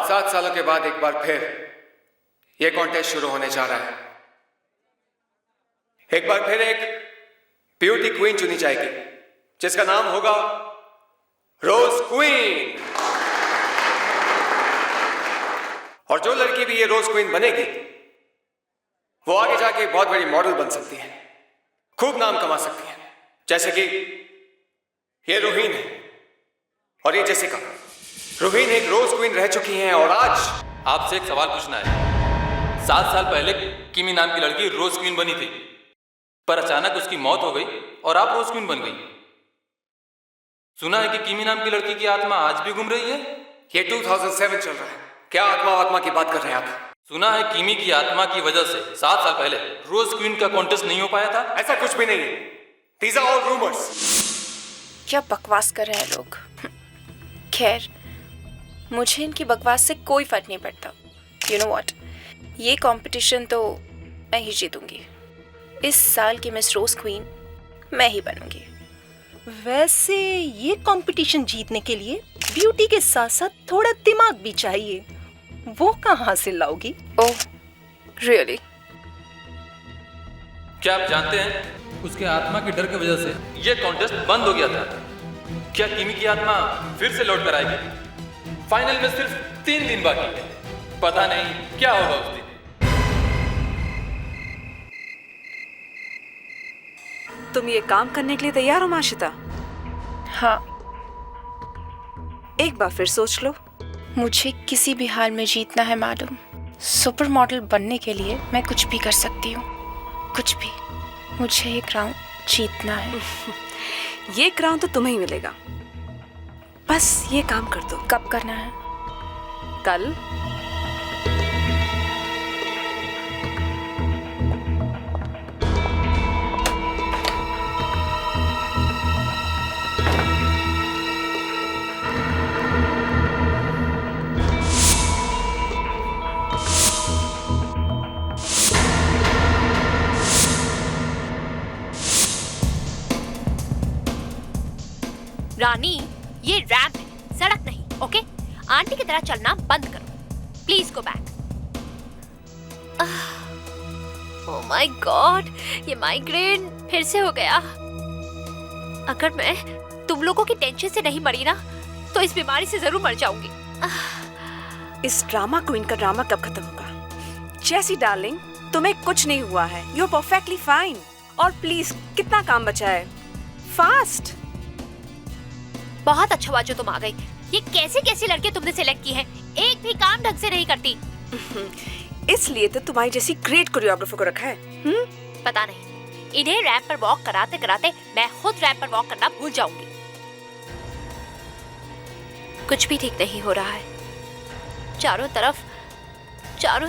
7 सालों के बाद एक बार फिर यह कॉन्टेस्ट शुरू होने जा रहा है। एक बार फिर एक ब्यूटी क्वीन चुनी जाएगी जिसका नाम होगा रोज क्वीन। और जो लड़की भी ये रोज क्वीन बनेगी वो आगे जाके बहुत बड़ी मॉडल बन सकती है, खूब नाम कमा सकती है। जैसे कि ये रूहीन है और ये जेसिका। रूहीन एक रोज क्वीन रह चुकी हैं और आज आपसे एक सवाल पूछना है। 7 साल पहले किमी नाम की लड़की रोज क्वीन बनी थी, पर अचानक उसकी मौत हो गई और आप रोज क्वीन बन गई। सुना है कि किमी नाम की लड़की की आत्मा आज भी घूम रही है। ये 2007 चल रहा है, क्या आत्मा की बात कर रहे हैं आप? सुना है किमी की आत्मा की वजह से 7 साल पहले रोज क्वीन का कॉन्टेस्ट नहीं हो पाया था। ऐसा कुछ भी नहीं है, These are all rumors। क्या बकवास कर रहे हैं लोग। खैर, मुझे इनकी बकवास से कोई फर्क नहीं पड़ता। यू नो व्हाट, ये कंपटीशन तो मैं ही जीतूंगी। इस साल की मिस रोज क्वीन मैं ही बनूंगी। वैसे ये कंपटीशन जीतने के लिए ब्यूटी के साथ साथ थोड़ा दिमाग भी चाहिए, वो कहाँ से लाओगी? Oh really? क्या आप जानते हैं उसके आत्मा के डर की वजह से ये कॉन्टेस्ट बंद हो गया था। क्या किमी की आत्मा फिर से लौट कर आएगी? फाइनल में सिर्फ 3 दिन बाकी है, पता नहीं क्या होगा उस दिन। तुम ये काम करने के लिए तैयार हो माशिता? हाँ। एक बार फिर सोच लो। मुझे किसी भी हाल में जीतना है मैडम। सुपर मॉडल बनने के लिए मैं कुछ भी कर सकती हूँ, कुछ भी। मुझे ये क्राउन जीतना है। ये क्राउन तो तुम्हें ही मिलेगा, बस ये काम कर दो। कब करना है? कल। रानी, ये रैंप है, सड़क नहीं, ओके? आंटी की तरह चलना बंद करो। Please go back. Oh my God, ये माइग्रेन फिर से हो गया। अगर मैं तुम लोगों की टेंशन से नहीं मरी ना, तो इस बीमारी से जरूर मर जाऊंगी। इस ड्रामा क्वीन का ड्रामा कब खत्म होगा? जैसी डार्लिंग, तुम्हें कुछ नहीं हुआ है, यू आर परफेक्टली फाइन। और प्लीज, कितना काम बचा है? फास्ट। बहुत अच्छा हुआ जो तुम आ गई। ये कैसी कैसी लड़की तुमने सिलेक्ट की है, एक भी काम ढंग से नहीं करती। इसलिए तो तुम्हारी जैसी ग्रेट कोरियोग्राफर को रखा है। पता नहीं, इन्हें रैंप पर वॉक कराते कराते मैं खुद रैंप पर वॉक करना भूल जाऊंगी। कुछ भी ठीक नहीं हो रहा है। चारों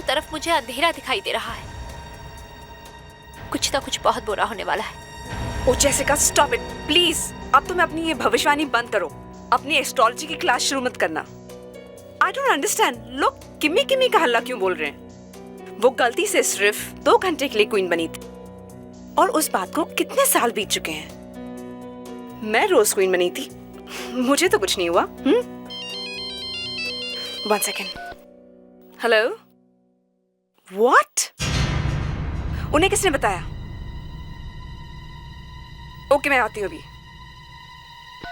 तरफ मुझे अंधेरा दिखाई दे रहा है। कुछ ना कुछ बहुत बुरा होने वाला है। ओ जेसिका, स्टॉप इट प्लीज। अब तुम्हें अपनी ये भविष्यवाणी बंद करो। अपनी एस्ट्रोलॉजी की क्लास शुरू मत करना। आई डोंट अंडरस्टैंड, लोग किमी किमी का हल्ला क्यों बोल रहे हैं? वो गलती से सिर्फ 2 घंटे के लिए क्वीन बनी थी और उस बात को कितने साल बीत चुके हैं। मैं रोज क्वीन बनी थी, मुझे तो कुछ नहीं हुआ। 1 सेकेंड। Hello, what? उन्हें किसने बताया? ओके, मैं आती हूँ अभी।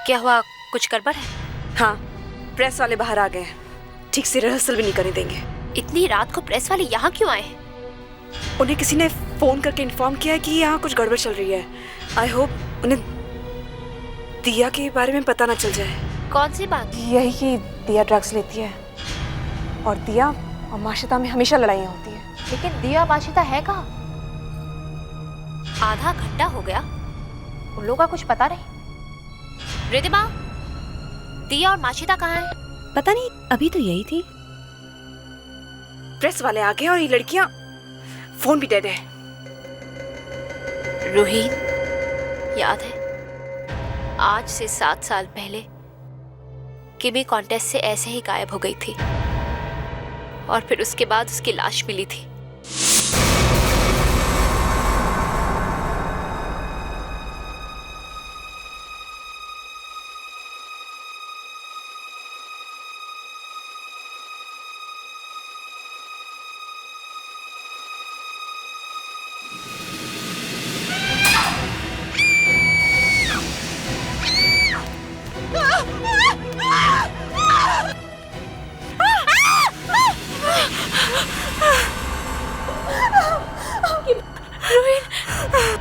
क्या हुआ, कुछ गड़बड़ है? हाँ, प्रेस वाले बाहर आ गए हैं, ठीक से रिहर्सल भी नहीं करने देंगे। इतनी रात को प्रेस वाले यहाँ क्यों आए? उन्हें किसी ने फोन करके इन्फॉर्म किया है कि यहाँ कुछ गड़बड़ चल रही है। आई होप उन्हें दिया के बारे में पता ना चल जाए। कौन सी बात? यही कि दिया ड्रग्स लेती है और दिया और माशिता में हमेशा लड़ाइयाँ होती है। लेकिन दिया माशिता है कहाँ? आधा घंटा हो गया, उन लोगों का कुछ पता नहीं। रिदिमा, दिया और माशिता कहाँ हैं? पता नहीं, अभी तो यही थी। प्रेस वाले आ गए और ये लड़कियां, फोन भी डेड है। रूहीन, याद है आज से 7 साल पहले किमी कॉन्टेस्ट से ऐसे ही गायब हो गई थी और फिर उसके बाद उसकी लाश मिली थी।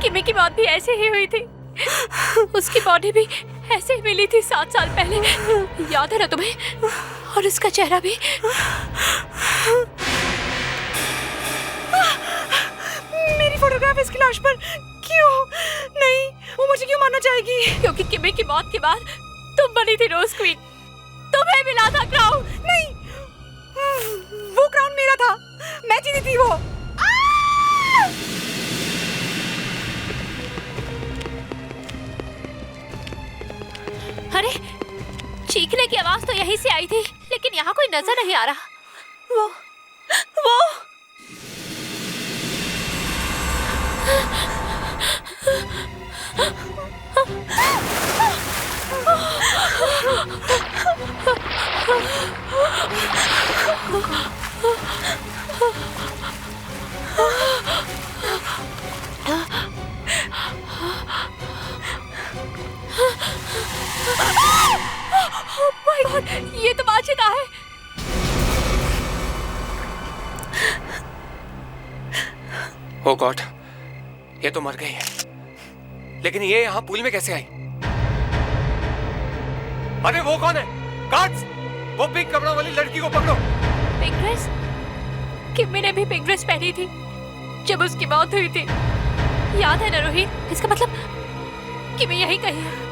किमी की मौत भी ऐसे ही हुई थी। उसकी बॉडी भी ऐसे ही मिली थी 7 साल पहले, याद है ना तुम्हें? और उसका चेहरा भी। मेरी फोटोग्राफ इसकी लाश पर क्यों? नहीं, वो मुझे क्यों मारना चाहेगी? क्योंकि किमी की मौत के बाद तुम बनी थी रोज क्वीन, तुम्हें मिला था क्राउन। नहीं, वो क्राउन मेरा था, मैं जीती थी वो। अरे चीखने की आवाज तो यहीं से आई थी, लेकिन यहाँ कोई नजर नहीं आ रहा। वो Oh my God, ये तो माचिदा है। ओ गॉड, ये तो मर गई है, लेकिन ये यहाँ पूल में कैसे आई? अरे वो कौन है? गार्ड्स, वो पिंक कपड़ों वाली लड़की को पकड़ो। Pink dress? किमी ने भी पिंक ड्रेस पहनी थी जब उसकी मौत हुई थी, याद है ना रोहित? इसका मतलब किमी यही कहीं है।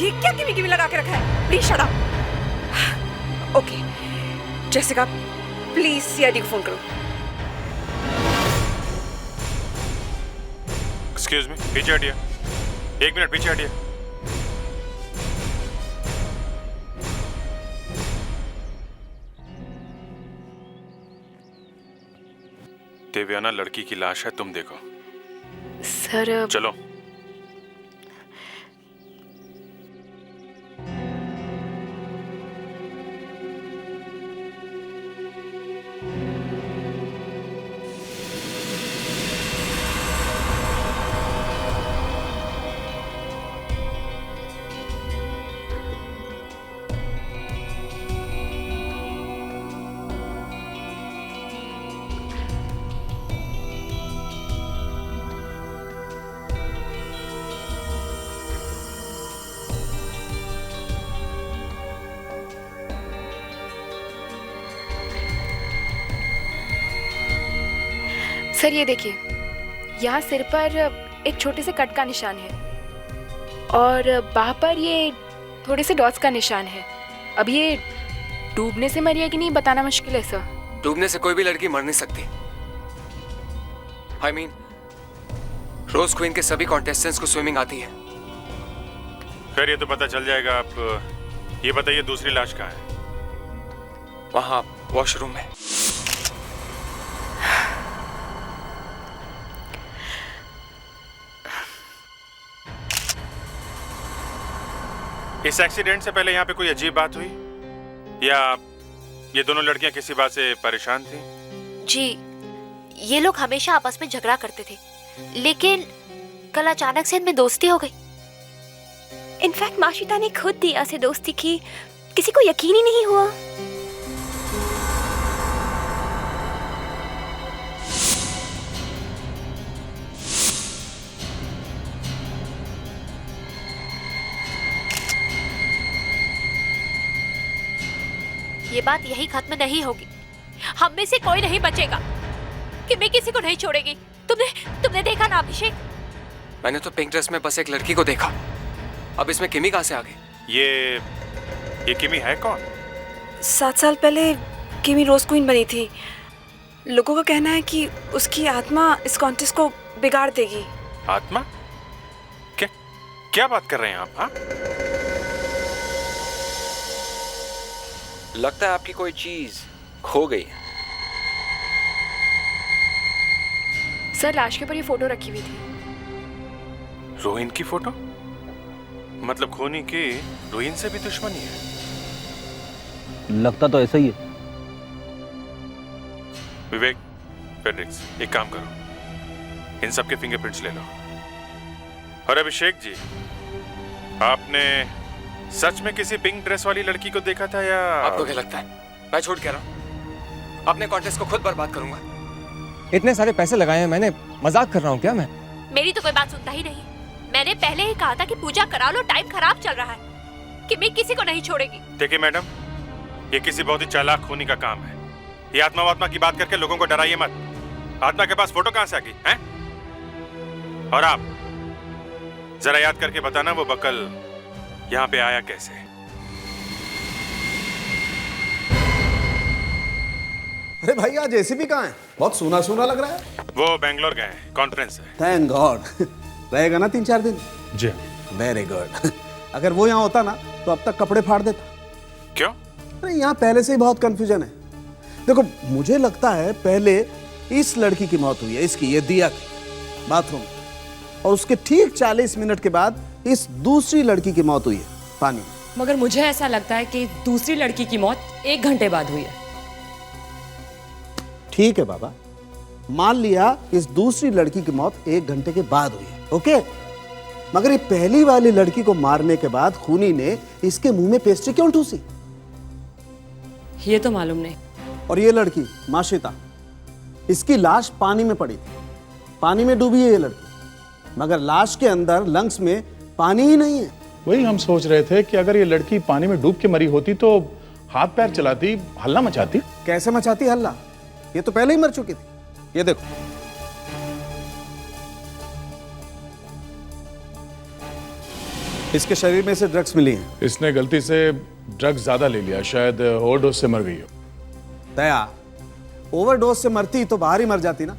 ये क्या किमी किमी लगा के रखा है? Please shut up. Okay Jessica, please CID को फोन करो। एक्सक्यूज मी, पीछे हटिए। 1 मिनट पीछे हटिए। देवयाना लड़की की लाश है, तुम देखो। सर चलो। सर ये देखिए, यहाँ सिर पर एक छोटे से कट का निशान है और बाह पर ये थोड़े से डॉट्स का निशान है। अब ये डूबने से मरी है कि नहीं बताना मुश्किल है सर। डूबने से कोई भी लड़की मर नहीं सकती। I mean, रोज क्वीन के सभी कॉन्टेस्टेंट्स को स्विमिंग आती है। खैर ये तो पता चल जाएगा। आप ये बताइए दूसरी लाश कहाँ है? वहाँ वॉशरूम में। इस एक्सीडेंट से पहले यहाँ पे कोई अजीब बात हुई या ये दोनों लड़कियां किसी बात से परेशान थी? जी, ये लोग हमेशा आपस में झगड़ा करते थे, लेकिन कल अचानक से इनमें दोस्ती हो गई। इनफैक्ट माशिता ने खुद दिया से दोस्ती की, किसी को यकीन ही नहीं हुआ। ये बात यही खत्म नहीं होगी। हम में से कोई नहीं बचेगा। किमी किसी को नहीं छोड़ेगी। तुमने देखा ना अभिषेक? मैंने तो पिंक ड्रेस में बस एक लड़की को देखा। अब इसमें किमी कहाँ से आ गई? ये किमी है कौन? 7 साल पहले किमी रोज क्वीन बनी थी। लोगों का कहना है कि उसकी आत्मा इस कॉन्टेस्ट को बिगाड़ देगी। आत्मा? क्या बात कर रहे हैं आप? हाँ, लगता है आपकी कोई चीज खो गई। सर लाश के ऊपर ये फोटो रखी हुई थी। रोहिन की फोटो? मतलब खोनी की रोहिन से भी दुश्मनी है? लगता तो ऐसा ही है। विवेक, फेडरिक्स, एक काम करो, इन सब के फिंगरप्रिंट्स ले लो। और अभिषेक जी, आपने सच में किसी पिंक ड्रेस वाली लड़की को देखा था या? आपको क्या लगता है मैं झूठ कह रहा हूँ? अपने कॉन्टेस्ट को खुद बर्बाद करूंगा। इतने सारे पैसे लगाए हैं मैंने, मजाक कर रहा हूँ क्या मैं? मेरी तो कोई बात सुनता ही नहीं। मैंने पहले ही कहा था कि पूजा करा लो, टाइम खराब चल रहा है। किमी किसी को नहीं छोड़ेगी। देखिए मैडम, ये किसी बहुत ही चालाक खूनी का काम है। ये आत्मा वात्मा की बात करके लोगों को डराइए मत। आत्मा के पास फोटो कहां से आ गई हैं? और आप जरा याद करके बताना वो बकल यहाँ पे आया कैसे। अरे भाई आज एसीपी कहाँ है? बहुत सूना सूना लग रहा है। वो बेंगलोर गए हैं, कॉन्फ्रेंस है। Thank God. रहेगा ना 3-4 दिन? जी। Very good. अगर वो यहाँ होता ना तो अब तक कपड़े फाड़ देता। क्यों? अरे यहाँ पहले से ही बहुत कंफ्यूजन है। देखो मुझे लगता है पहले इस लड़की की मौत हुई है, इसकी, ये दिया की, बाथरूम, और उसके ठीक 40 मिनट के बाद इस दूसरी लड़की की मौत हुई है पानी में। मगर मुझे ऐसा लगता है कि दूसरी लड़की की मौत 1 घंटे बाद हुई है। ठीक है बाबा, मान लिया इस दूसरी लड़की की मौत 1 घंटे के बाद हुई है, ओके। मगर ये पहली वाली लड़की को मारने के बाद खूनी ने इसके मुंह में पेस्ट्री क्यों ठूसी? ये तो मालूम नहीं। और ये लड़की माशिता, इसकी लाश पानी में पड़ी थी, पानी में डूबी है ये लड़की, मगर लाश के अंदर लंग्स में पानी ही नहीं है। वही हम सोच रहे थे कि अगर ये लड़की पानी में डूब के मरी होती तो हाथ पैर चलाती, हल्ला मचाती। कैसे मचाती हल्ला? ये तो पहले ही मर चुकी थी। ये देखो, इसके शरीर में से ड्रग्स मिली हैं। इसने गलती से ड्रग्स ज्यादा ले लिया, शायद ओवरडोज से मर गई हो। दया, ओवरडोज से मरती तो बाहर ही मर जाती ना,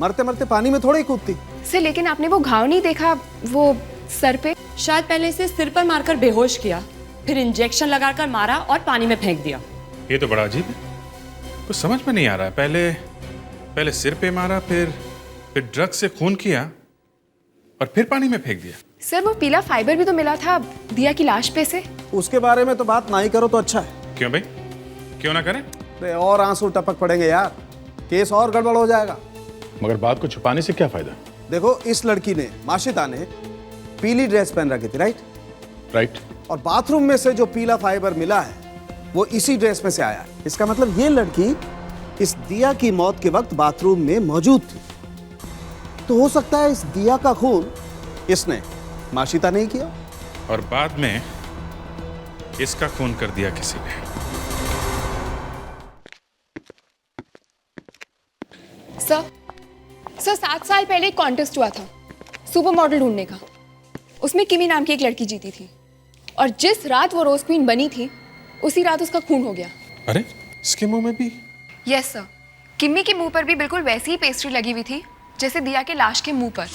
मरते मरते पानी में थोड़ी कूदती। सर लेकिन आपने वो घाव नहीं देखा वो सर पे? शायद पहले इसे सिर पर मारकर बेहोश किया, फिर इंजेक्शन लगाकर मारा और पानी में फेंक दिया। ये तो बड़ा अजीब है, कुछ समझ में नहीं आ रहा है। पहले सिर पे मारा, फिर ड्रग से खून किया और फिर पानी में फेंक दिया। सर वो पीला फाइबर भी तो मिला था दिया की लाश पे से। उसके बारे में तो बात ना ही करो तो अच्छा है। क्यों भाई, क्यों ना करें? और आंसू टपक पड़ेंगे यार, केस और गड़बड़ हो जाएगा। मगर बात को छुपाने से क्या फायदा? देखो इस लड़की ने, माशिता ने, पीली ड्रेस पहन रखी थी, राइट? और बाथरूम में से जो पीला फाइबर मिला है वो इसी ड्रेस में से आया है। इसका मतलब ये लड़की इस दिया की मौत के वक्त बाथरूम में मौजूद थी। तो हो सकता है इस दिया का खून इसने, माशिता ने ही किया, और बाद में इसका खून कर दिया किसी ने। सर 7 साल पहले एक कॉन्टेस्ट हुआ था सुपर मॉडल ढूंढने का। उसमें किमी नाम की एक लड़की जीती थी, और जिस रात वो रोज क्वीन बनी थी उसी रात उसका खून हो गया। अरे इसके मुंह में भी? यस सर, किमी के मुंह पर भी बिल्कुल वैसी ही पेस्ट्री लगी हुई थी जैसे दिया के लाश के मुंह पर।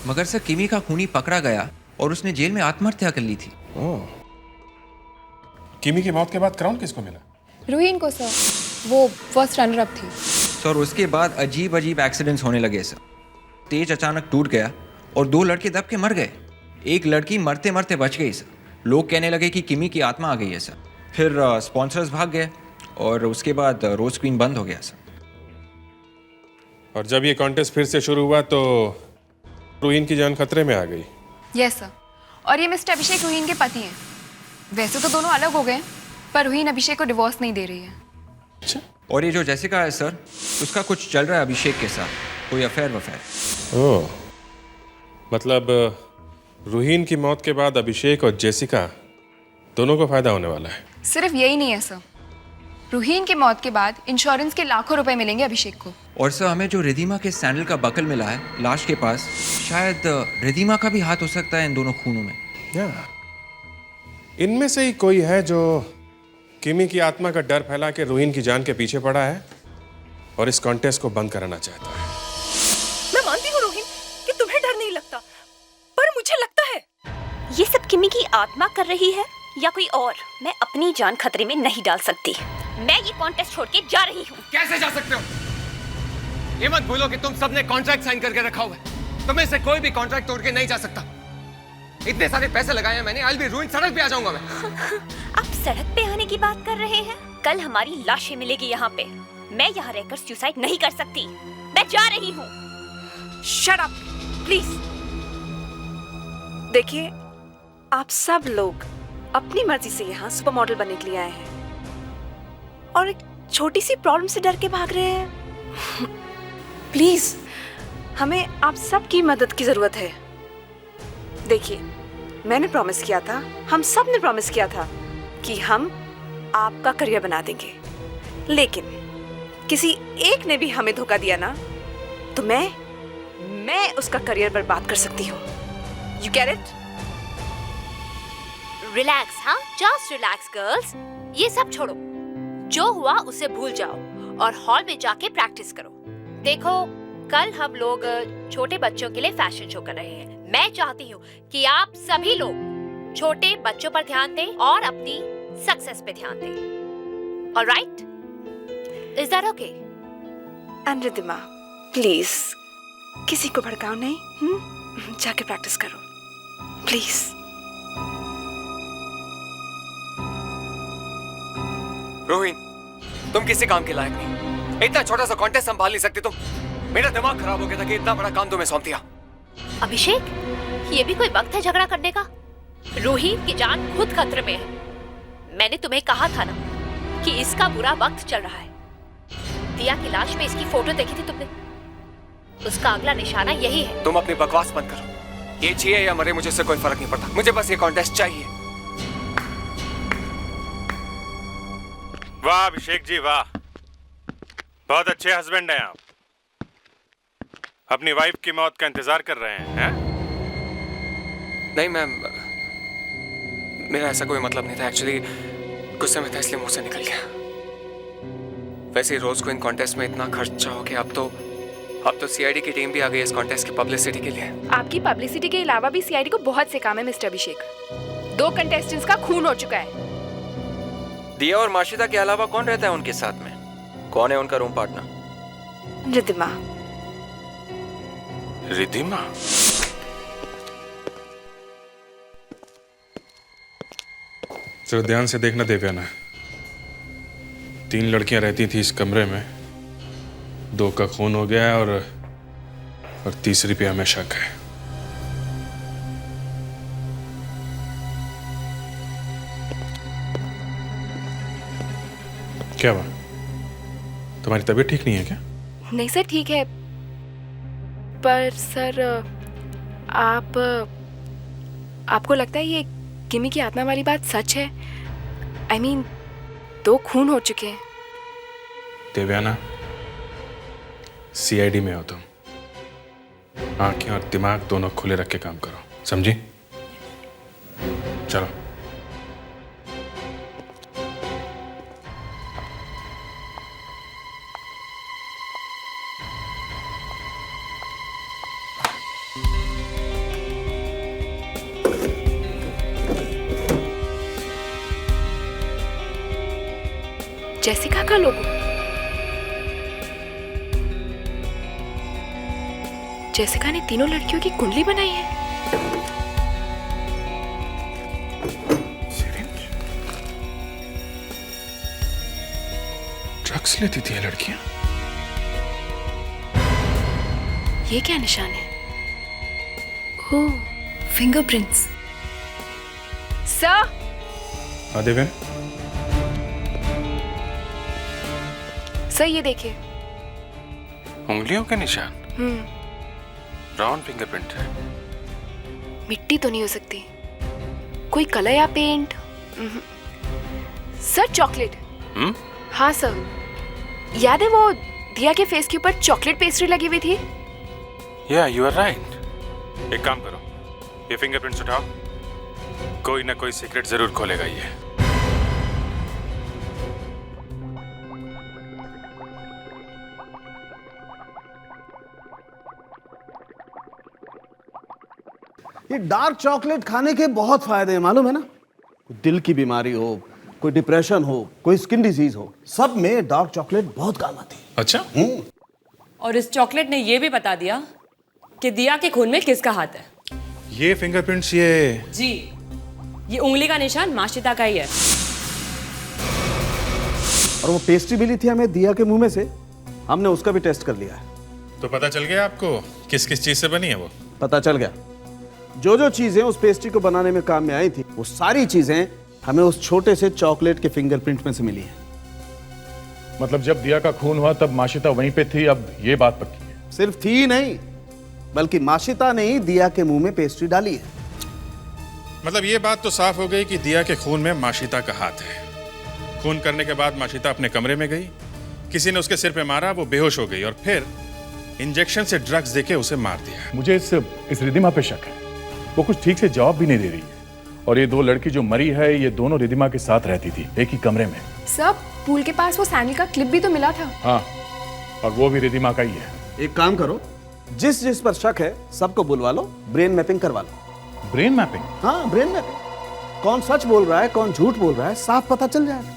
मगर सर किमी का खूनी पकड़ा गया और उसने जेल में आत्महत्या कर ली थी। किमी की मौत के बाद क्राउन किसको मिला? रूहीन को सर, वो फर्स्ट रनर अप थी। सर उसके बाद अजीब अजीब एक्सीडेंट्स होने लगे सर। स्टेज अचानक टूट गया और 2 लड़के दब के मर गए। एक लड़की मरते मरते बच गई सर। लोग कहने लगे कि किमी की आत्मा आ गई है सर। फिर स्पॉन्सर्स भाग गए और उसके बाद रोज क्वीन बंद हो गया सर। और जब ये कॉन्टेस्ट फिर से शुरू हुआ तो रूहीन की जान खतरे में आ गई। यस सर, और ये मिस्टर अभिषेक रूहीन के पति हैं। वैसे तो दोनों अलग हो गए, पर रूहीन अभिषेक को डिवोर्स नहीं दे रही है। अच्छा। और ये जो जैसिका है सर, उसका कुछ चल रहा है अभिषेक के साथ, कोई अफेयर वफेयर। ओह, मतलब रूहीन की मौत के बाद अभिषेक और जेसिका दोनों को फायदा होने वाला है। सिर्फ यही नहीं है सर, रूहीन की मौत के बाद इंश्योरेंस के लाखों रुपए मिलेंगे अभिषेक को। और सर हमें जो रिधिमा के सैंडल का बकल मिला है लाश के पास, शायद रिधिमा का भी हाथ हो सकता है इन दोनों खूनों में। या इनमें से ही कोई है जो किमी की आत्मा का डर फैला के रूहीन की जान के पीछे पड़ा है और इस कॉन्टेस्ट को बंद कराना चाहता है। मैं मानती हूँ रोहिन कि तुम्हें डर नहीं लगता, पर मुझे लगता है ये सब किमी की आत्मा कर रही है या कोई और। मैं अपनी जान खतरे में नहीं डाल सकती। मैं ये कॉन्टेस्ट छोड़ के जा रही हूँ। कैसे जा सकते हो? ये मत भूलो कि तुम सबने कॉन्ट्रैक्ट साइन करके रखा हुआ है। तुम्हें से कोई भी कॉन्ट्रैक्ट तोड़ के नहीं जा सकता। इतने सारे पैसे लगाए हैं मैंने, I'll be ruined, सड़क पे आ जाऊंगा मैं। आप सड़क पे आने की बात कर रहे हैं? कल हमारी लाशें मिलेगी यहाँ पे। मैं यहाँ रहकर सुसाइड नहीं कर सकती। मैं जा रही हूँ। Shut up please. देखिए, आप सब लोग अपनी मर्जी से यहाँ सुपर मॉडल बनने के लिए आए हैं और एक छोटी सी प्रॉब्लम से डर के भाग रहे हैं। प्लीज हमें आप सबकी मदद की जरूरत है। देखिए, मैंने प्रॉमिस किया था, हम सब ने प्रॉमिस किया था कि हम आपका करियर बना देंगे, लेकिन किसी एक ने भी हमें धोखा दिया ना, तो मैं उसका करियर बर्बाद कर सकती हूँ। You get it? रिलैक्स, हाँ, जस्ट रिलैक्स गर्ल्स। ये सब छोड़ो, जो हुआ उसे भूल जाओ और हॉल में जाके प्रैक्टिस करो। देखो, कल हम लोग छोटे बच्चों के लिए फैशन शो कर रहे हैं। मैं चाहती हूँ कि आप सभी लोग छोटे बच्चों पर ध्यान दें और अपनी सक्सेस पे ध्यान दें। Alright? Is that okay? And Riddhima, please किसी को भड़काओ नहीं। जाके प्रैक्टिस करो प्लीज। रोहिन, तुम किसी काम के लायक नहीं। इतना छोटा सा कॉन्टेस्ट संभाल नहीं सकती तुम। मेरा दिमाग खराब हो गया था कि इतना बड़ा काम तुम्हें सौंप दिया। अभिषेक, ये भी कोई वक्त है झगड़ा करने का? रोहित की जान खुद खतरे में है। मैंने तुम्हें कहा था ना कि इसका बुरा वक्त चल रहा है। दिया की लाश में इसकी फोटो देखी थी तुमने? उसका अगला निशाना यही है। तुम अपनी बकवास बंद करो। ये जिए या मरे मुझे इससे कोई फर्क नहीं पड़ता। मुझे बस ये कॉन्टेस्ट चाहिए। वाह अभिषेक जी, वाह, बहुत अच्छे हस्बैंड हैं आप। अपनी वाइफ की मौत का इंतजार कर रहे हैं? नहीं मैम, मेरा ऐसा कोई मतलब नहीं था। एक्चुअली गुस्से में था इसलिए मुंह से निकल गया। वैसे ही रोज को इन कॉन्टेस्ट में इतना खर्चा हो गया। अब तो सीआईडी की टीम भी आ गई इस कॉन्टेस्ट की पब्लिसिटी के लिए। आपकी पब्लिसिटी के अलावा भी सीआईडी को बहुत से काम है मिस्टर अभिषेक। 2 कंटेस्टेंट्स का खून हो चुका है। दिया और माशिदा के अलावा कौन रहता है उनके साथ में? कौन है उनका रूम पार्टनर? रिद्धिमा। रिद्धिमा? तो ध्यान से देखना देवयाना, 3 लड़कियां रहती थी इस कमरे में, 2 का खून हो गया है और तीसरी पे हमें शक है। क्या बात, तुम्हारी तबीयत ठीक नहीं है क्या? नहीं सर, ठीक है, पर सर आपको लगता है ये किमी की आत्मा वाली बात सच है? I mean, 2 खून हो चुके हैं। देवयाना, सीआईडी में हो तुम, आंखें और दिमाग दोनों खुले रख के काम करो, समझी? चलो। जेसिका का लोगो? जेसिका ने तीनों लड़कियों की कुंडली बनाई है। ड्रग्स लेती थी ये लड़कियां? ये क्या निशान है? ओह, फिंगरप्रिंट्स। सर। हाँ देवेन। सर ये देखिए। उंगलियों के निशान? ब्राउन फिंगरप्रिंट है। मिट्टी तो नहीं हो सकती, कोई कलर या पेंट? Sir chocolate. हाँ सर, याद है वो दिया के फेस के ऊपर चॉकलेट पेस्ट्री लगी हुई थी? या यू आर राइट। एक काम करो, ये फिंगरप्रिंट्स उठाओ, कोई ना कोई सीक्रेट जरूर खोलेगा ये। ये डार्क चॉकलेट खाने के बहुत फायदे हैं, मालूम है ना? दिल की बीमारी हो, कोई डिप्रेशन हो, कोई स्किन डिजीज हो, सब में डार्क चॉकलेट बहुत काम आती है। अच्छा? और इस चॉकलेट ने ये भी बता दिया कि दिया के खून में किसका हाथ है। ये फिंगरप्रिंट्स ये? जी, ये उंगली का निशान माशिता का ही है। और वो पेस्ट्री मिली थी हमें दिया के मुंह में से, हमने उसका भी टेस्ट कर लिया है। तो पता चल गया आपको किस किस चीज से बनी है वो? पता चल गया। जो चीजें उस पेस्ट्री को बनाने में काम में आई थी, वो सारी चीजें हमें उस छोटे से चॉकलेट के फिंगरप्रिंट में से मिली है। मतलब जब दिया का खून हुआ तब माशिता वहीं पे थी, अब ये बात पक्की है? सिर्फ थी ही नहीं, बल्कि माशिता ने ही दिया के मुंह में पेस्ट्री डाली है। मतलब ये बात तो साफ हो गई कि दिया के खून में माशिता का हाथ है। खून करने के बाद माशिता अपने कमरे में गई, किसी ने उसके सिर पे मारा, वो बेहोश हो गई और फिर इंजेक्शन से ड्रग्स देके उसे मार दिया। मुझे इस रिधिमा पे शक है। वो कुछ ठीक से जवाब भी नहीं दे रही है। और ये दो लड़की जो मरी है, ये दोनों रिधिमा के साथ रहती थी, एक ही कमरे में। सर, पूल के पास वो सैंडल का क्लिप भी तो मिला था। हाँ, और वो भी रिधिमा का ही है। एक काम करो, जिस जिस पर शक है सबको बुलवा लो, ब्रेन मैपिंग करवा लो। Brain mapping? हाँ, ब्रेन मैपिंग। कौन सच बोल रहा है, कौन झूठ बोल रहा है, साफ पता चल जाएगा।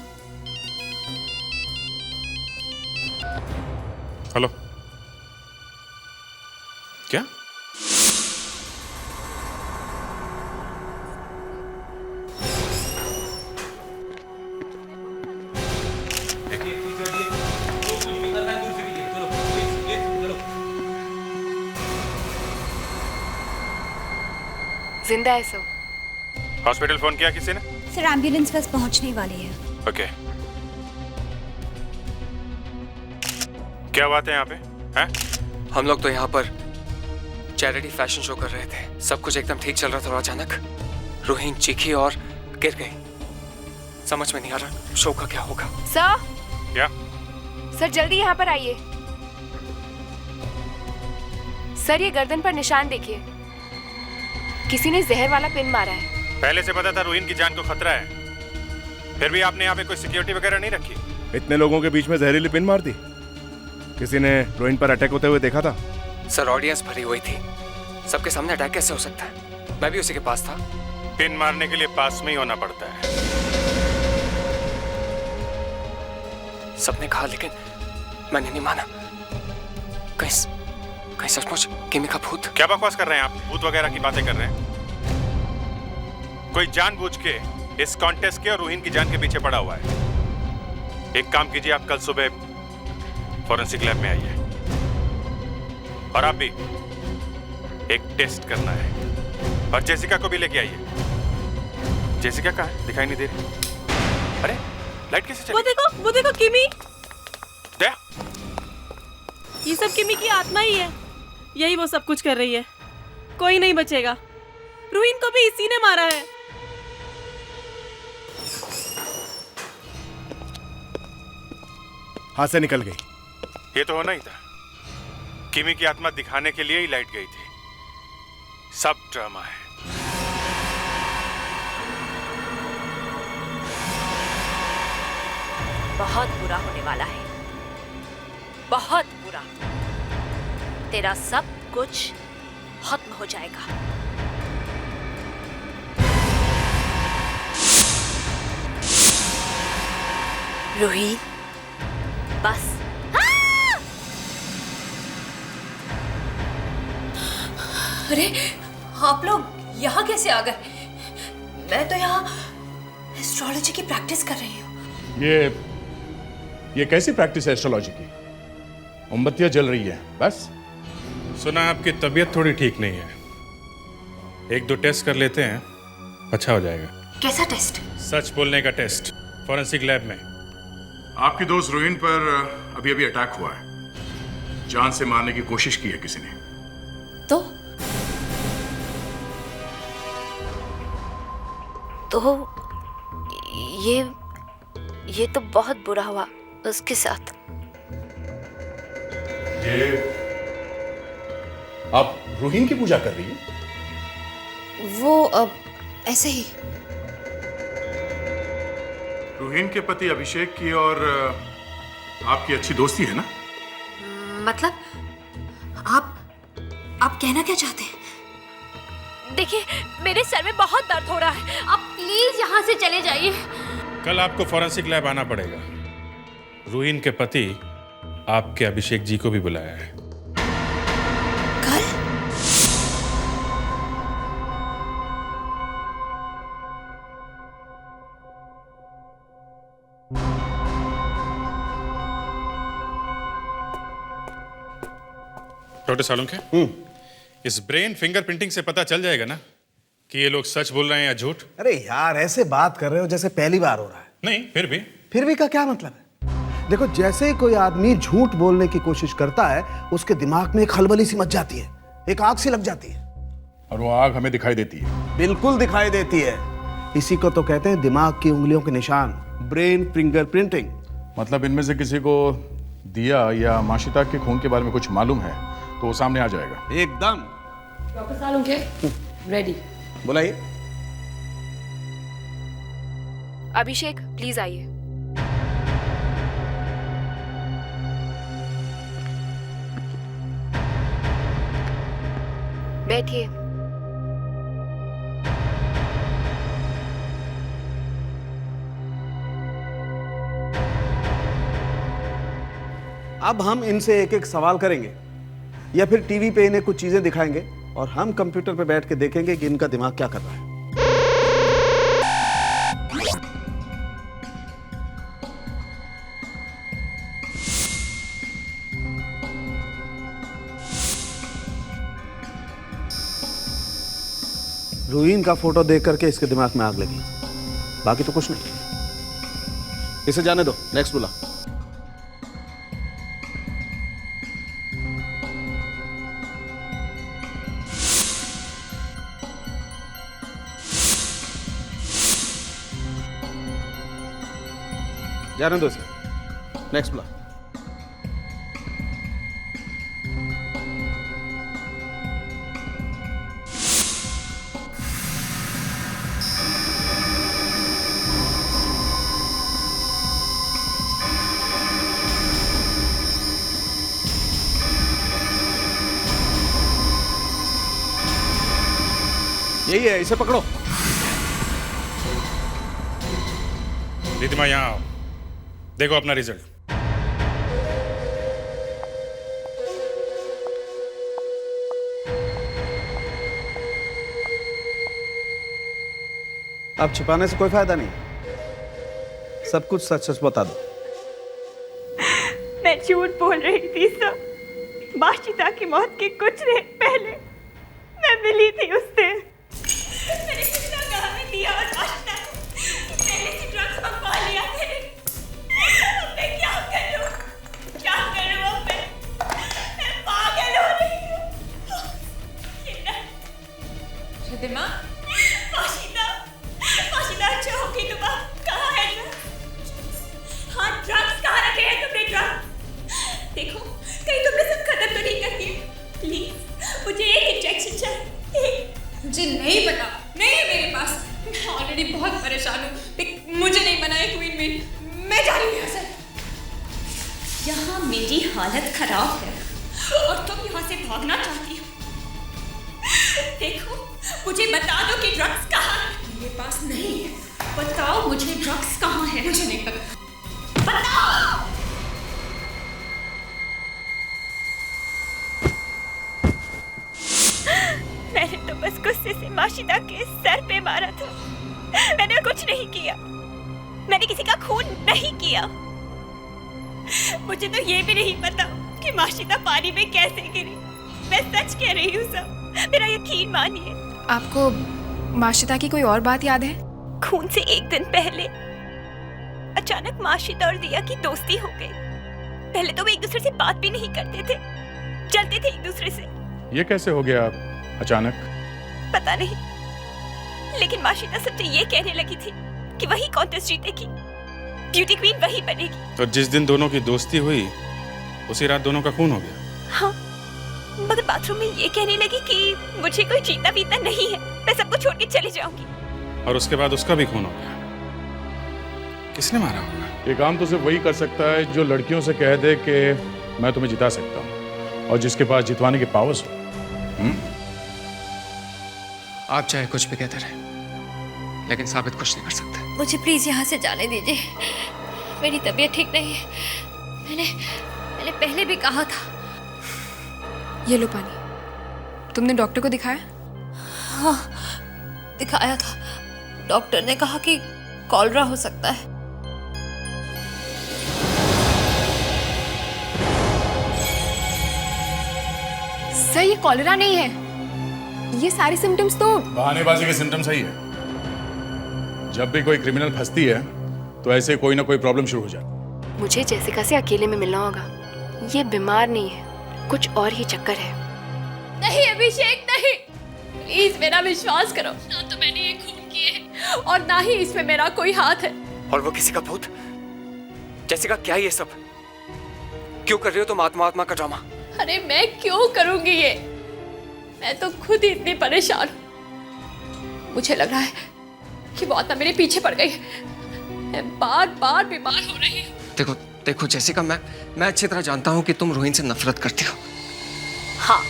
हेलो, क्या? जिंदा है सर। हॉस्पिटल फोन किया किसी ने? सर, एम्बुलेंस बस पहुंचने वाली है। ओके। क्या बात है यहाँ पे? हैं? हम लोग तो यहाँ पर चैरिटी फैशन शो कर रहे थे। सब कुछ एकदम ठीक चल रहा था और अचानक रोहिन चीखी और गिर गई। समझ में नहीं आ रहा शो का क्या होगा। सर, क्या? सर जल्दी यहाँ पर आइए। सर, ये गर्दन पर निशान देखिए, किसी ने जहर वाला पिन मारा है। पहले से पता था रोहिन की जान को खतरा है, फिर भी आपने यहाँ पे कोई सिक्योरिटी वगैरह नहीं रखी? इतने लोगों के बीच में जहरीली पिन मार दी? किसी ने रोहिन पर अटैक होते हुए देखा था? सर, ऑडियंस भरी हुई थी, सबके सामने अटैक कैसे हो सकता है? मैं भी उसी के पास था। पिन मारने के लिए पास में ही होना पड़ता है। सबने कहा लेकिन मैंने नहीं माना। कहीं सचमुच किमी का भूत? क्या बकवास कर रहे हैं आप? भूत वगैरह की बातें कर रहे हैं? कोई जानबूझ के इस कॉन्टेस्ट के और रोहिन की जान के पीछे पड़ा हुआ है। एक काम कीजिए, आप कल सुबह फॉरेंसिक लैब में आइए और आप भी एक टेस्ट करना है। और जेसिका को भी लेके आइए। जेसिका कहाँ है? दिखाई नहीं दे रही। अरे लाइट कैसे चली? वो देखो किमी। दया, ये सब किमी की आत्मा ही है। यही वो सब कुछ कर रही है। कोई नहीं बचेगा। रोहिन को भी इसी ने मारा है। हाथ से निकल गई। ये तो होना ही था। किमी की आत्मा दिखाने के लिए ही लाइट गई थी। सब ड्रामा है। बहुत बुरा होने वाला है, बहुत बुरा। तेरा सब कुछ खत्म हो जाएगा। रोहित, बस। अरे आप लोग यहाँ कैसे आ गए? मैं तो यहाँ एस्ट्रोलॉजी की प्रैक्टिस कर रही हूँ। ये कैसी प्रैक्टिस है एस्ट्रोलॉजी की? मोमबत्तियां जल रही है बस। सुना आपकी तबीयत थोड़ी ठीक नहीं है, एक दो टेस्ट कर लेते हैं, अच्छा हो जाएगा। कैसा टेस्ट? सच बोलने का टेस्ट, फॉरेंसिक लैब में। आपकी दोस्त रोहिन पर अभी अभी अटैक हुआ है। जान से मारने की कोशिश की है किसी ने। तो ये तो बहुत बुरा हुआ उसके साथ। ये आप रोहिन की पूजा कर रही हैं? वो ऐसे ही। रोहिन के पति अभिषेक की और आपकी अच्छी दोस्ती है ना? मतलब आप कहना क्या चाहते हैं? देखिए, मेरे सर में बहुत दर्द हो रहा है, आप प्लीज यहाँ से चले जाइए। कल आपको फॉरेंसिक लैब आना पड़ेगा। रोहिन के पति आपके अभिषेक जी को भी बुलाया है। कल? डॉक्टर सालुंखे, इस ब्रेन फिंगरप्रिंटिंग से पता चल जाएगा ना कि ये लोग सच बोल रहे हैं या झूठ? अरे यार, ऐसे बात कर रहे हो जैसे पहली बार हो रहा है। नहीं, फिर भी का क्या मतलब है? देखो, जैसे ही कोई आदमी झूठ बोलने की कोशिश करता है, उसके दिमाग में एक खलबली सी मच जाती है। एक आग सी लग जाती है। और वो आग हमें दिखाई देती है। बिल्कुल दिखाई देती है। इसी को तो कहते हैं दिमाग की उंगलियों के निशान, ब्रेन फिंगरप्रिंटिंग। मतलब इनमें से किसी को दिया या माशिता के खून के बारे में कुछ मालूम है तो वो सामने आ जाएगा। एकदम। Doctor Salunkhe, ready. बुलाइए। अभिषेक प्लीज आइए। बैठिए। अब हम इनसे एक एक सवाल करेंगे या फिर टीवी पे इन्हें कुछ चीजें दिखाएंगे और हम कंप्यूटर पे बैठ के देखेंगे कि इनका दिमाग क्या कर रहा है। रूहीन का फोटो देख करके इसके दिमाग में आग लगी, बाकी तो कुछ नहीं। इसे जाने दो, नेक्स्ट बुला। जाने दो इसे, नेक्स्ट बुला। यही है, इसे पकड़ो। रिधिमा यहाँ आओ, देखो अपना रिजल्ट। अब छिपाने से कोई फायदा नहीं, सब कुछ सच सच बता दो। मैं झूठ बोल रही थी सब। माशिता की मौत के कुछ देर पहले मैं मिली थी उससे। मैंने कितना कहा में दिया और माशिता को पहले से ड्रग्स मंगवा लिया थे। मैं क्या करूं? क्या करूं अब मैं पागल हो रही हूं। रिधिमा, माशिता अच्छा होगी तुम कहाँ है ड्रग्स? हाँ ड्रग्स कहाँ रखे हैं तुमने ड्रग्स? देखो कहीं तुमने सब खत्म तो नहीं कर दिए। प्लीज मुझे एक इंजेक्शन चाहिए। मुझे नहीं पता, नहीं है मेरे पास। मैं ऑलरेडी बहुत परेशान हूँ। मुझे नहीं बनाए क्वीन मेरी, मैं जा रही हूँ यहाँ से। यहाँ मेरी हालत खराब है और तुम यहाँ से भागना चाहती हो। देखो मुझे बता दो कि ड्रग्स कहाँ है। मेरे पास नहीं है। बताओ मुझे ड्रग्स कहाँ है। मुझे नहीं पता। बताओ। मैंने तो बस गुस्से से माशिता के सर पे मारा था। मैंने कुछ नहीं किया। मैंने किसी का खून नहीं किया। मुझे तो ये भी नहीं पता कि माशिता पानी में कैसे गिरी। मैं सच कह रही हूँ सब, मेरा यकीन मानिए। आपको माशिता की कोई और बात याद है? खून से एक दिन पहले अचानक माशिता और दिया की दोस्ती हो गई। पहले तो वे एक दूसरे से बात भी नहीं करते थे, चलते थे एक दूसरे से। ये कैसे हो गया अचानक? पता नहीं, लेकिन माशिता सबसे ये कहने लगी थी कि वही कॉन्टेस्ट जीतेगी, ब्यूटी क्वीन वही बनेगी। तो जिस दिन दोनों की दोस्ती हुई उसी रात दोनों का खून हो गया। हाँ, मगर बाथरूम में ये कहने लगी कि मुझे कोई जीता पीता नहीं है, मैं सबको छोड़ के चली जाऊंगी। और उसके बाद उसका भी खून हो गया। किसने मारा होगा? ये काम तो सिर्फ वही कर सकता है जो लड़कियों से कह दे कि मैं तुम्हें जिता सकता हूँ और जिसके पास जितवाने के पावर्स हो। आप चाहे कुछ भी कहते रहे, लेकिन साबित कुछ नहीं कर सकते। मुझे प्लीज यहाँ से जाने दीजिए। मेरी तबीयत ठीक नहीं है। मैंने पहले भी कहा था। ये लो पानी। तुमने डॉक्टर को दिखाया? हाँ, दिखाया था। डॉक्टर ने कहा कि कॉलरा हो सकता है। सर, ये कॉलरा नहीं है। ये सारे सिम्टम्स तो बहानेबाजी के सिम्टम्स ही है। जब भी कोई क्रिमिनल फंसती है तो ऐसे कोई ना कोई प्रॉब्लम शुरू हो जाती। मुझे जेसिका से अकेले में मिलना होगा। ये बीमार नहीं है, कुछ और ही चक्कर है। नहीं अभिषेक नहीं, प्लीज मेरा विश्वास करो। ना तो मैंने ये खून किए हैं और ना ही इसमें मेरा कोई हाथ है। और वो किसी का भूत? जेसिका क्या ये सब? क्यों कर रही हो तुम आत्मा का ड्रामा? अरे मैं क्यों करूंगी ये? मैं तो खुद ही इतनी परेशान हूँ। मुझे लग रहा है कि वो आत्मा मेरे पीछे पड़ गई है। मैं बार बार बीमार हो रही हूँ। देखो जेसिका, मैं अच्छी तरह जानता हूँ कि तुम रोहिन से नफरत करती हो। हाँ,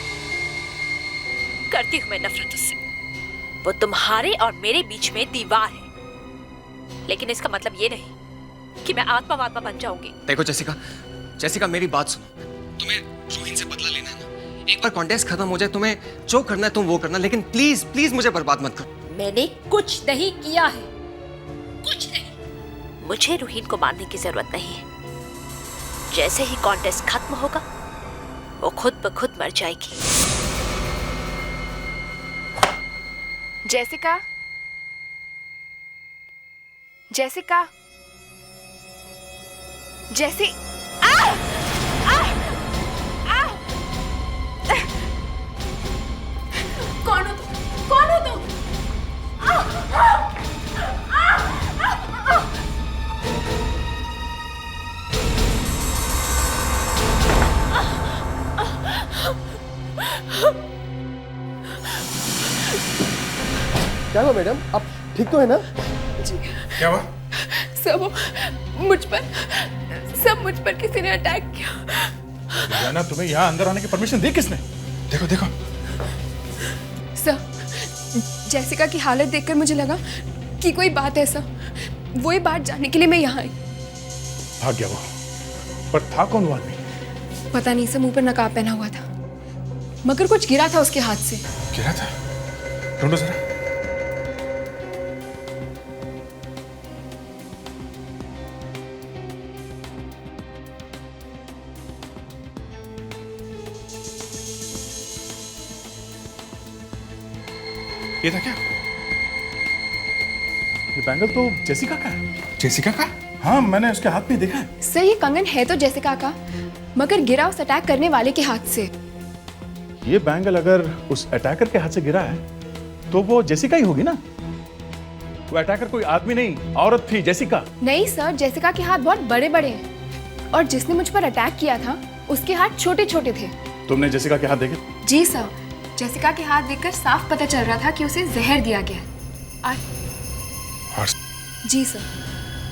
करती हूँ मैं नफरत उससे। वो तुम्हारे और मेरे बीच में दीवार है, लेकिन इसका मतलब ये नहीं कि मैं आत्मा बन जाऊंगी। देखो जेसिका मेरी बात सुनो। तुम्हें रोहिन से बदला लेना है ना? एक बार कॉन्टेस्ट खत्म हो जाए, तुम्हें जो करना है तुम वो करना, लेकिन प्लीज प्लीज मुझे बर्बाद मत करो। मैंने कुछ नहीं किया है, कुछ नहीं। मुझे रोहिन को मारने की जरूरत नहीं है। जैसे ही कॉन्टेस्ट खत्म होगा वो खुद ब खुद मर जाएगी। जेसिका, जेसिका, जेसी, कौन हो तुम? कौन हो तुम? क्या हुआ मैडम, आप ठीक तो है ना? जी। क्या हुआ? सब मुझ पर किसी ने अटैक किया। जाना, तुम्हें यहाँ अंदर आने की परमिशन दी किसने? देखो देखो। सर, जेसिका की हालत देखकर मुझे लगा कि कोई बात है सर। वही बात जानने के लिए मैं यहाँ आई। भाग गया वो, पर था कौन वो आदमी? पता नहीं सर, मुंह पर नकाब पहना हुआ था, मगर कुछ गिरा था उसके हाथ से। गिरा था? ढूंढो जरा। ये था क्या? ये बैंगल तो जेसिका का है। जेसिका का? हाँ, मैंने उसके हाथ में देखा है। सर, ये कंगन है तो जेसिका का, मगर गिरा उस अटैक करने वाले के हाथ से। ये बैंगल अगर उस अटैकर के हाथ से गिरा है तो वो जेसिका ही होगी ना? वो अटैकर कोई आदमी नहीं, औरत थी, जेसिका। नहीं सर, जेसिका के हाथ बहुत बड़े बड़े हैं और जिसने मुझ पर अटैक किया था उसके हाथ छोटे छोटे थे। तुमने जेसिका के हाथ देखे? जी सर, जेसिका के हाथ देखकर साफ पता चल रहा था कि उसे जहर दिया गया है। जी सर,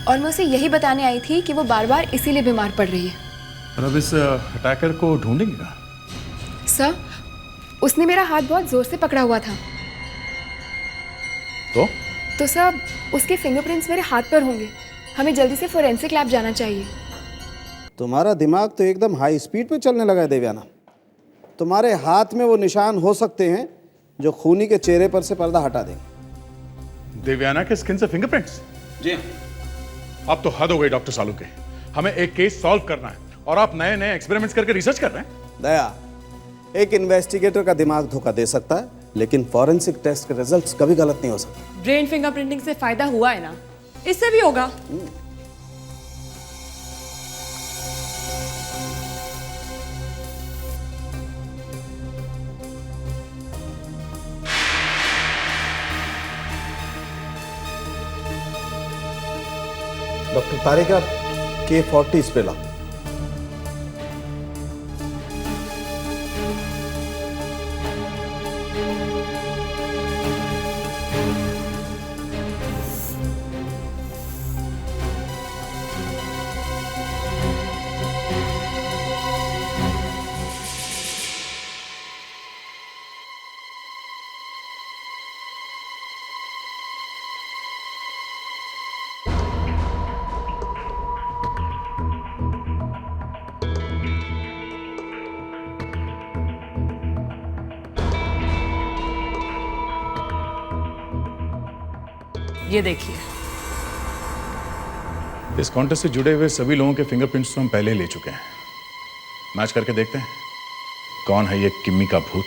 और मैं उसे यही बताने आई थी कि वो बार बार इसीलिए बीमार पड़ रही है। और अब इस अटैकर को ढूंढेंगे ना? सर, उसने मेरा हाथ बहुत जोर से पकड़ा हुआ था। तो सर, उसके फिंगरप्रिंट्स मेरे हाथ पर होंगे। हमें जल्दी से फोरेंसिक लैब जाना चाहिए। तुम्हारा दिमाग तो एकदम हाई स्पीड पे चलने लगा है देवयाना। तुम्हारे हाथ में वो निशान हो सकते हैं जो खूनी के चेहरे पर से पर्दा हटा देंगे। देवयाना के स्किन से फिंगरप्रिंट्स? जी। अब तो हद हो गई डॉक्टर सालू के। हमें एक केस सॉल्व करना है और आप नए नए एक्सपेरिमेंट्स करके रिसर्च कर रहे हैं। दया, एक इन्वेस्टिगेटर का दिमाग धोखा दे सकता है, लेकिन फॉरेंसिक टेस्ट के रिजल्ट्स कभी गलत नहीं हो सकते। ब्रेन फिंगरप्रिंटिंग से फायदा हुआ है ना, इससे भी होगा। डॉक्टर तारिका, K40 स्प्रे लाओ। ये देखिए, इस कॉन्टेस्ट से जुड़े हुए सभी लोगों के फिंगरप्रिंट्स तो हम पहले ही ले चुके हैं। मैच करके देखते हैं कौन है ये किम्मी का भूत।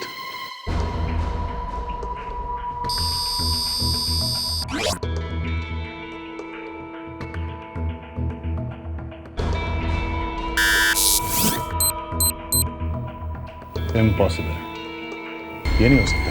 इम्पॉसिबल। ये नहीं हो सकता।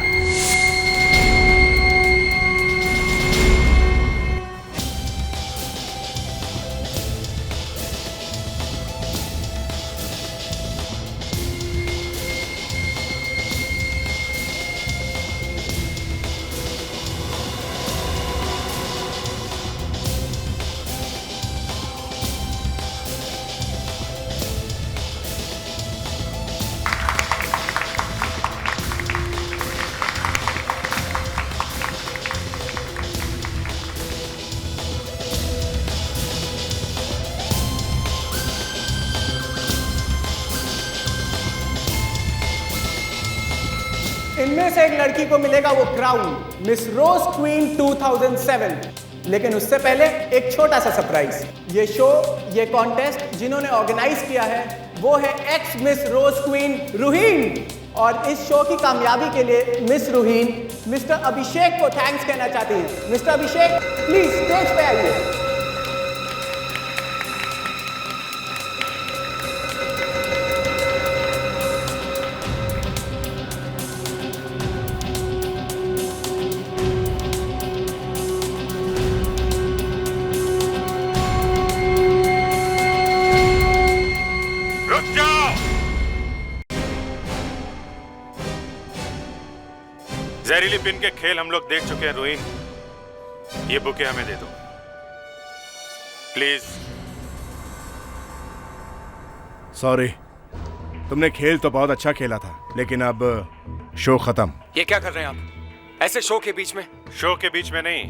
इनमें से एक लड़की को मिलेगा वो क्राउन, मिस रोज क्वीन 2007। लेकिन उससे पहले एक छोटा सा सरप्राइज। ये शो, ये कॉन्टेस्ट जिन्होंने ऑर्गेनाइज किया है वो है एक्स मिस रोज क्वीन रूहीन। और इस शो की कामयाबी के लिए मिस रूहीन मिस्टर अभिषेक को थैंक्स कहना चाहती है। मिस्टर अभिषेक, प्लीज स्टेज पे आइए। जहरीली पिन के खेल हम लोग देख चुके हैं रोहिन। ये बुके हमें दे दो प्लीज। सॉरी, तुमने खेल तो बहुत अच्छा खेला था, लेकिन अब शो खत्म। ये क्या कर रहे हैं आप ऐसे शो के बीच में? शो के बीच में नहीं,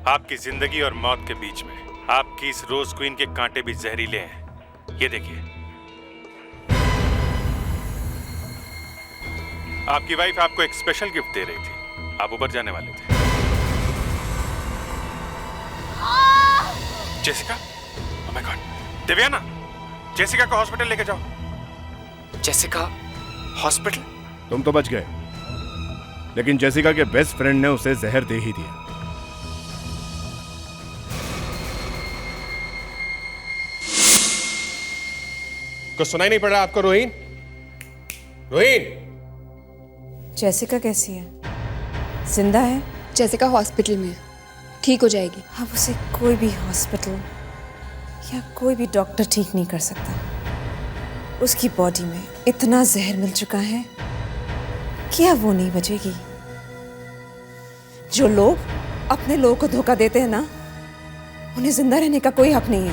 आपकी जिंदगी और मौत के बीच में। आपकी इस रोज क्वीन के कांटे भी जहरीले हैं। ये देखिए, आपकी वाइफ आपको एक स्पेशल गिफ्ट दे रही थी। आप ऊपर जाने वाले थे। Jessica, oh my God, Divyana, Jessica को हॉस्पिटल लेके जाओ। Jessica hospital? तुम तो बच गए, लेकिन जेसिका के बेस्ट फ्रेंड ने उसे जहर दे ही दिया। कुछ सुनाई नहीं पड़ रहा आपको रोहिन? रोहिन, जेसिका कैसी है? जिंदा है? जेसिका हॉस्पिटल में, ठीक हो जाएगी। अब उसे कोई भी हॉस्पिटल या कोई भी डॉक्टर ठीक नहीं कर सकता। उसकी बॉडी में इतना जहर मिल चुका है कि अब वो नहीं बचेगी। जो लोग अपने लोगों को धोखा देते हैं ना, उन्हें जिंदा रहने का कोई हक नहीं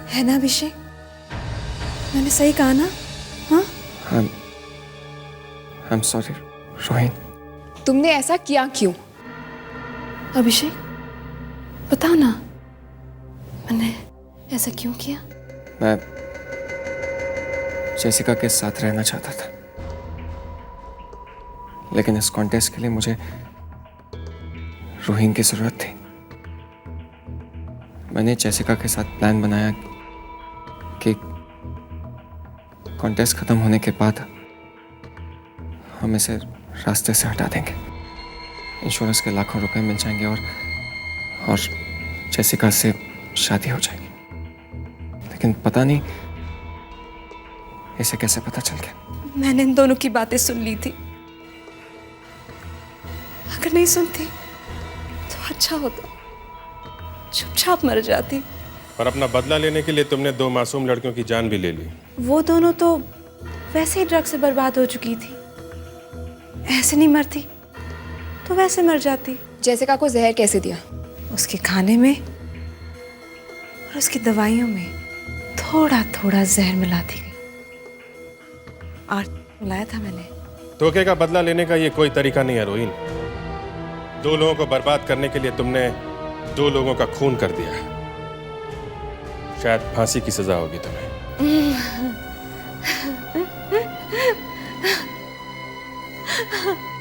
है ना अभिषेक? मैंने सही कहा ना? हाँ, I'm sorry, रोहिन। तुमने ऐसा किया क्यों? अभिषेक, बताओ ना, मैंने ऐसा क्यों किया? मैं जेसिका के साथ रहना चाहता था, लेकिन इस कॉन्टेस्ट के लिए मुझे रोहिन की जरूरत थी। मैंने जेसिका के साथ प्लान बनाया कि कॉन्टेस्ट खत्म होने के बाद हम इसे रास्ते से हटा देंगे। इंश्योरेंस के लाखों रुपए मिल जाएंगे और जेसिका से शादी हो जाएगी। लेकिन पता नहीं इसे कैसे पता चल गया। मैंने इन दोनों की बातें सुन ली थी। अगर नहीं सुनती तो अच्छा होता, चुपचाप मर जाती। और अपना बदला लेने के लिए तुमने 2 मासूम लड़कियों की जान भी ले ली। वो दोनों तो वैसे ही ड्रग से बर्बाद हो चुकी थी। ऐसे नहीं मरती तो वैसे मर जाती। जेसिका को जहर कैसे दिया? उसके खाने में और उसकी दवाइयों में थोड़ा थोड़ा जहर मिला दी गई और मिलाया था मैंने। धोखे का बदला लेने का ये कोई तरीका नहीं है रोहिन। 2 लोगों को बर्बाद करने के लिए तुमने 2 लोगों का खून कर दिया। शायद फांसी की सजा होगी तुम्हें। Ha